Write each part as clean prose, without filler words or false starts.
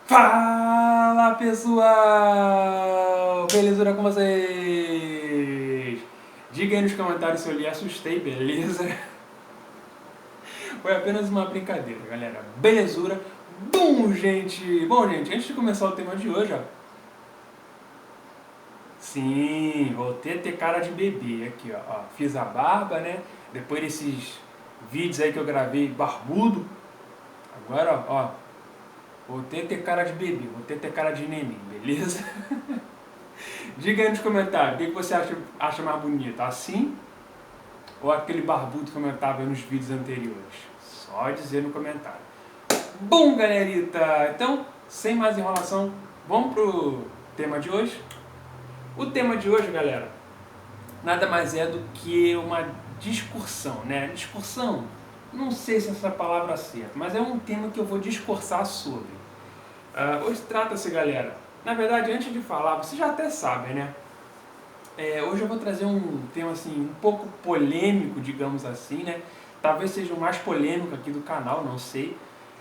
Fala pessoal! Belezura com vocês? Diga aí nos comentários se eu lhe assustei, beleza? Foi apenas uma brincadeira, galera. Belezura? Bom, gente! Bom, gente, antes de começar o tema de hoje, ó. Sim, voltei a ter cara de bebê aqui, ó. Fiz a barba, né? Depois desses vídeos aí que eu gravei barbudo. Agora, ó. Voltei a ter cara de bebê, voltei a ter cara de neném, beleza? Diga aí nos comentários, o que você acha mais bonito, assim ou aquele barbudo que eu comentava nos vídeos anteriores? Só dizer no comentário. Bom, galerita, então, sem mais enrolação, vamos pro tema de hoje? O tema de hoje, galera, nada mais é do que uma discussão, né? Discussão, não sei se essa palavra é certa, mas é um tema que eu vou discursar sobre. Hoje trata-se, galera, na verdade, antes de falar, vocês já até sabem, né? Hoje eu vou trazer um tema assim, um pouco polêmico, digamos assim, né? Talvez seja o mais polêmico aqui do canal, não sei.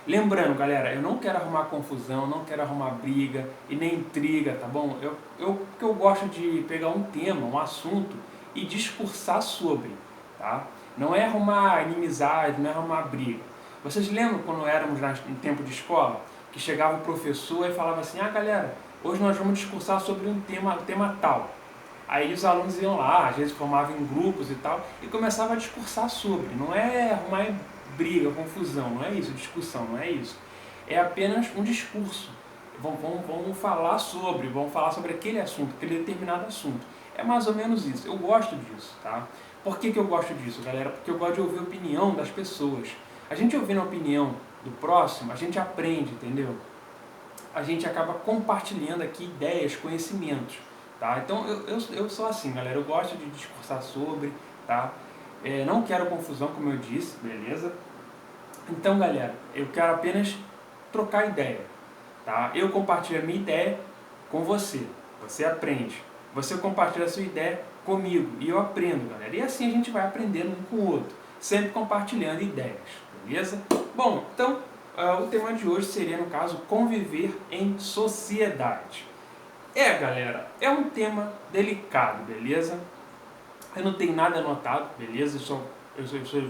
Lembrando, galera, eu não quero arrumar confusão, não quero arrumar briga e nem intriga, tá bom? Eu gosto de pegar um tema, um assunto e discursar sobre, tá? Não é arrumar inimizade, não é arrumar briga. Vocês lembram quando éramos em tempo de escola? Que chegava o professor e falava assim, galera, hoje nós vamos discursar sobre um tema tal. Aí os alunos iam lá, às vezes formavam em grupos e tal, e começavam a discursar sobre. Não é arrumar briga, confusão, não é isso, discussão, não é isso. É apenas um discurso. Vamos falar sobre aquele assunto, aquele determinado assunto. É mais ou menos isso. Eu gosto disso, tá? Por que eu gosto disso, galera? Porque eu gosto de ouvir a opinião das pessoas. A gente ouvindo a opinião do próximo, a gente aprende, entendeu? A gente acaba compartilhando aqui ideias, conhecimentos. Tá? Então eu sou assim, galera, eu gosto de discursar sobre, tá? Não quero confusão, como eu disse, beleza? Então, galera, eu quero apenas trocar ideia, tá? Eu compartilho a minha ideia com você, você aprende. Você compartilha a sua ideia comigo e eu aprendo, galera. E assim a gente vai aprendendo um com o outro, sempre compartilhando ideias, beleza? Bom, então o tema de hoje seria, no caso, conviver em sociedade. Galera, é um tema delicado, beleza? Eu não tenho nada anotado, beleza?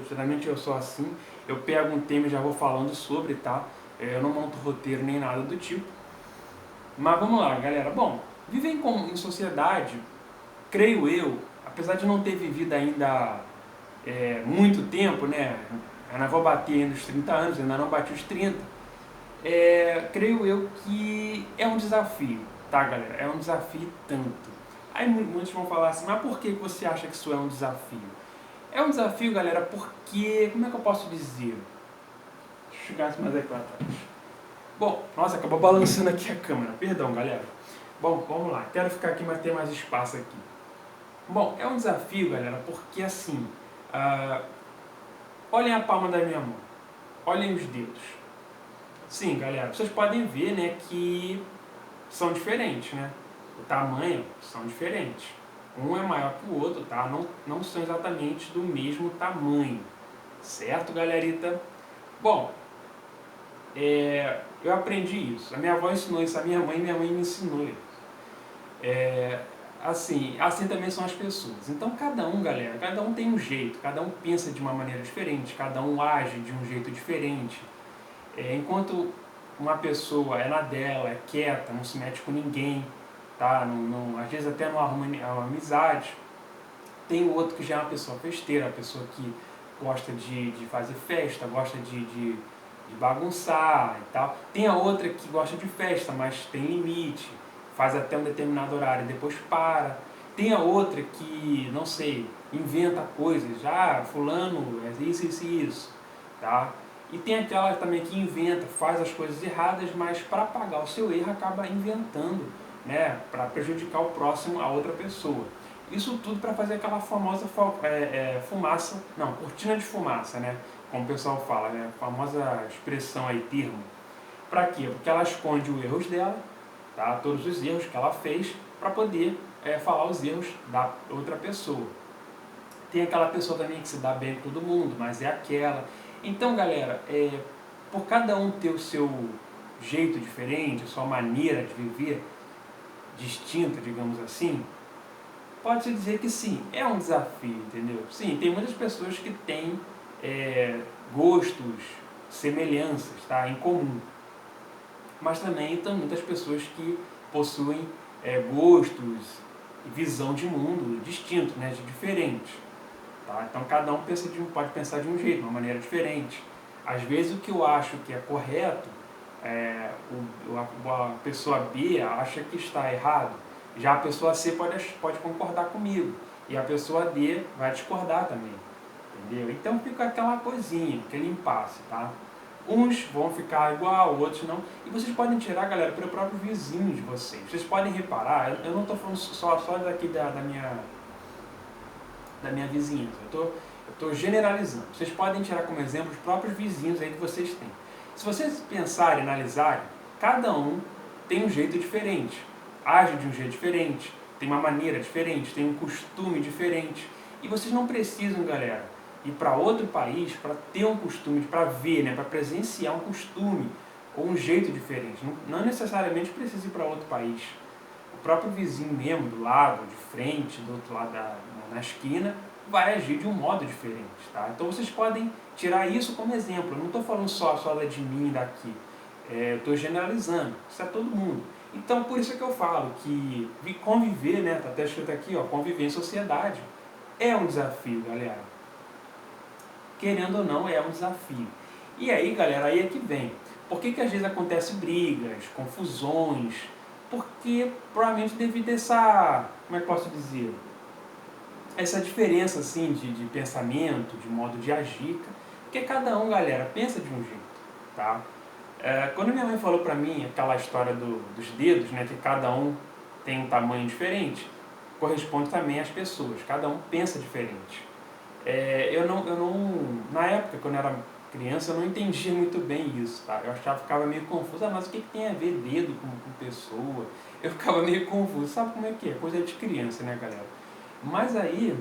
Geralmente eu sou assim, eu pego um tema e já vou falando sobre, tá? Eu não monto roteiro nem nada do tipo. Mas vamos lá, galera. Bom, viver em sociedade, creio eu, apesar de não ter vivido ainda muito tempo, né? Eu ainda vou bater ainda os 30 anos, ainda não bati os 30. Creio eu que é um desafio, tá, galera? É um desafio tanto. Aí muitos vão falar assim, mas por que você acha que isso é um desafio? É um desafio, galera, porque, como é que eu posso dizer? Deixa eu chegar mais aqui para trás. Bom, nossa, acabou balançando aqui a câmera, perdão, galera. Bom, vamos lá, quero ficar aqui, mas ter mais espaço aqui. Bom, é um desafio, galera, porque assim, olhem a palma da minha mão, olhem os dedos. Sim, galera, vocês podem ver, né, que são diferentes, né? O tamanho são diferentes. Um é maior que o outro, tá? Não são exatamente do mesmo tamanho. Certo, galerita? Bom, eu aprendi isso. A minha avó ensinou isso a minha mãe me ensinou isso. Assim também são as pessoas. Então cada um, galera, cada um tem um jeito, cada um pensa de uma maneira diferente, cada um age de um jeito diferente. Enquanto uma pessoa é na dela, é quieta, não se mete com ninguém, tá? Às vezes até não arruma uma amizade. Tem o outro que já é uma pessoa festeira, uma pessoa que gosta de fazer festa, gosta de bagunçar e tal. Tem a outra que gosta de festa, mas tem limite, faz até um determinado horário e depois para. Tem a outra que, não sei, inventa coisas, fulano é isso, tá? E tem aquela também que inventa, faz as coisas erradas, mas para pagar o seu erro acaba inventando, né, para prejudicar o próximo, a outra pessoa. Isso tudo para fazer aquela famosa fumaça, não, cortina de fumaça, né, como o pessoal fala, né, a famosa expressão aí, termo. Para quê? Porque ela esconde os erros dela, tá, todos os erros que ela fez, para poder falar os erros da outra pessoa. Tem aquela pessoa também que se dá bem com todo mundo, mas é aquela. Então, galera, por cada um ter o seu jeito diferente, a sua maneira de viver distinta, digamos assim, pode-se dizer que sim, é um desafio, entendeu? Sim, tem muitas pessoas que têm gostos, semelhanças, tá, em comum, mas também tem muitas pessoas que possuem gostos e visão de mundo distinto, né, de diferente. Tá? Então cada um pode pensar de um jeito, de uma maneira diferente. Às vezes o que eu acho que é correto, a pessoa B acha que está errado. Já a pessoa C pode concordar comigo. E a pessoa D vai discordar também. Entendeu? Então fica aquela coisinha, aquele impasse, tá? Uns vão ficar igual, outros não. E vocês podem tirar, galera, pelo próprio vizinho de vocês. Vocês podem reparar, eu não estou falando só daqui da minha vizinhança. Eu estou generalizando. Vocês podem tirar como exemplo os próprios vizinhos aí que vocês têm. Se vocês pensarem, analisarem, cada um tem um jeito diferente, age de um jeito diferente, tem uma maneira diferente, tem um costume diferente. E vocês não precisam, galera, ir para outro país para ter um costume, para ver, né, para presenciar um costume ou um jeito diferente. Não necessariamente precisa ir para outro país. O próprio vizinho mesmo, do lado, de frente, do outro lado na esquina, vai agir de um modo diferente. Tá? Então vocês podem tirar isso como exemplo. Eu não estou falando só de mim daqui. Estou generalizando. Isso é todo mundo. Então por isso é que eu falo que conviver, né, está até escrito aqui, ó, conviver em sociedade é um desafio, galera. Querendo ou não, é um desafio. E aí, galera, aí é que vem. Por que às vezes acontecem brigas, confusões? Porque provavelmente devido a essa, como é que posso dizer, essa diferença assim de pensamento, de modo de agir, porque cada um, galera, pensa de um jeito, tá? Quando minha mãe falou pra mim aquela história dos dedos, né, que cada um tem um tamanho diferente, corresponde também às pessoas, cada um pensa diferente. Eu não, na época, quando eu era criança, eu não entendia muito bem isso, tá? Eu achava, ficava meio confuso, mas o que tem a ver dedo com pessoa? Eu ficava meio confuso, sabe como é que é? Coisa de criança, né, galera? Mas aí,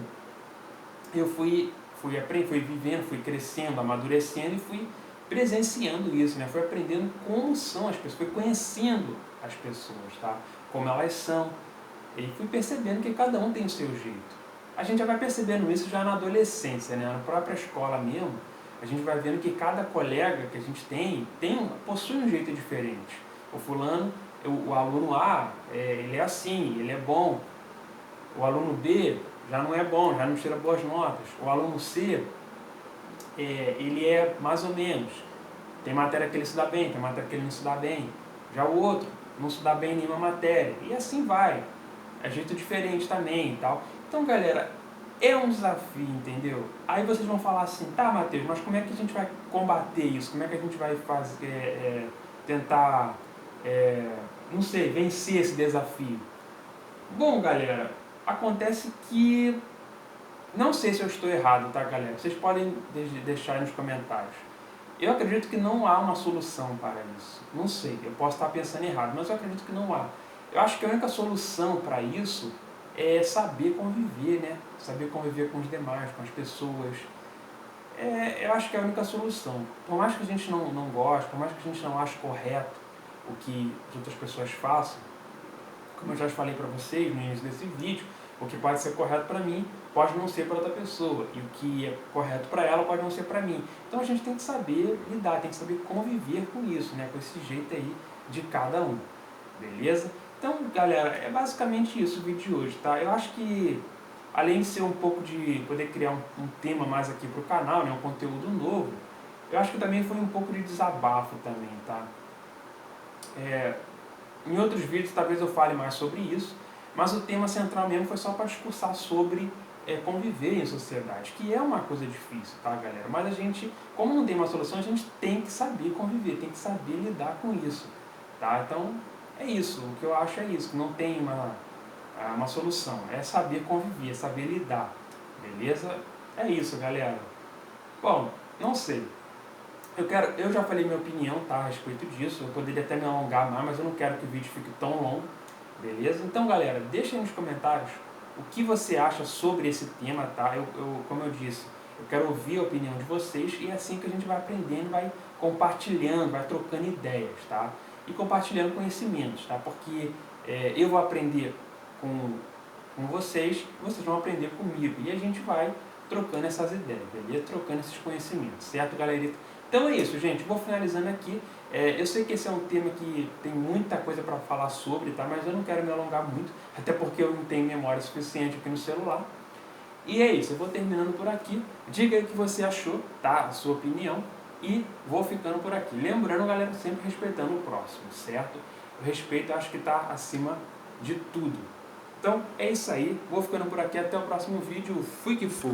eu fui vivendo, fui crescendo, amadurecendo e fui presenciando isso, né? Fui aprendendo como são as pessoas, fui conhecendo as pessoas, tá? Como elas são, e fui percebendo que cada um tem o seu jeito. A gente já vai percebendo isso já na adolescência, né? Na própria escola mesmo, a gente vai vendo que cada colega que a gente possui um jeito diferente. O fulano, o aluno A, ele é assim, ele é bom. O aluno B já não é bom, já não tira boas notas. O aluno C, ele é mais ou menos. Tem matéria que ele se dá bem, tem matéria que ele não se dá bem. Já o outro não se dá bem em nenhuma matéria. E assim vai. É jeito diferente também e tal. Então, galera, é um desafio, entendeu? Aí vocês vão falar assim, tá, Matheus, mas como é que a gente vai combater isso? Como é que a gente vai tentar, não sei, vencer esse desafio? Bom, galera, acontece que, não sei se eu estou errado, tá, galera? Vocês podem deixar aí nos comentários. Eu acredito que não há uma solução para isso. Não sei, eu posso estar pensando errado, mas eu acredito que não há. Eu acho que a única solução para isso é saber conviver, né? Saber conviver com os demais, com as pessoas. Eu acho que é a única solução. Por mais que a gente não goste, por mais que a gente não ache correto o que as outras pessoas façam, como eu já falei para vocês no início desse vídeo, o que pode ser correto para mim pode não ser para outra pessoa, e o que é correto para ela pode não ser para mim. Então a gente tem que saber lidar, tem que saber conviver com isso, né? Com esse jeito aí de cada um, beleza? Então, galera, é basicamente isso o vídeo de hoje, tá? Eu acho que, além de ser um pouco de poder criar um tema mais aqui pro canal, né? Um conteúdo novo, eu acho que também foi um pouco de desabafo também, tá? Em outros vídeos talvez eu fale mais sobre isso, mas o tema central mesmo foi só para discursar sobre conviver em sociedade, que é uma coisa difícil, tá, galera? Mas a gente, como não tem uma solução, a gente tem que saber conviver, tem que saber lidar com isso, tá? Então, é isso, o que eu acho é isso, que não tem uma solução, é saber conviver, é saber lidar, beleza? É isso, galera. Bom, não sei. Eu já falei minha opinião, tá, a respeito disso. Eu poderia até me alongar mais, mas eu não quero que o vídeo fique tão longo, beleza? Então, galera, deixa aí nos comentários o que você acha sobre esse tema, tá? Como eu disse, eu quero ouvir a opinião de vocês e é assim que a gente vai aprendendo, vai compartilhando, vai trocando ideias, tá? e compartilhando conhecimentos, tá? Porque eu vou aprender com vocês vão aprender comigo, e a gente vai trocando essas ideias, beleza? Trocando esses conhecimentos, certo, galerita? Então é isso, gente, vou finalizando aqui. Eu sei que esse é um tema que tem muita coisa para falar sobre, tá? Mas eu não quero me alongar muito, até porque eu não tenho memória suficiente aqui no celular. E é isso, eu vou terminando por aqui. Diga aí o que você achou, tá? A sua opinião. E vou ficando por aqui. Lembrando, galera, sempre respeitando o próximo, certo? O respeito eu acho que está acima de tudo. Então é isso aí, vou ficando por aqui, até o próximo vídeo. Fui que fui!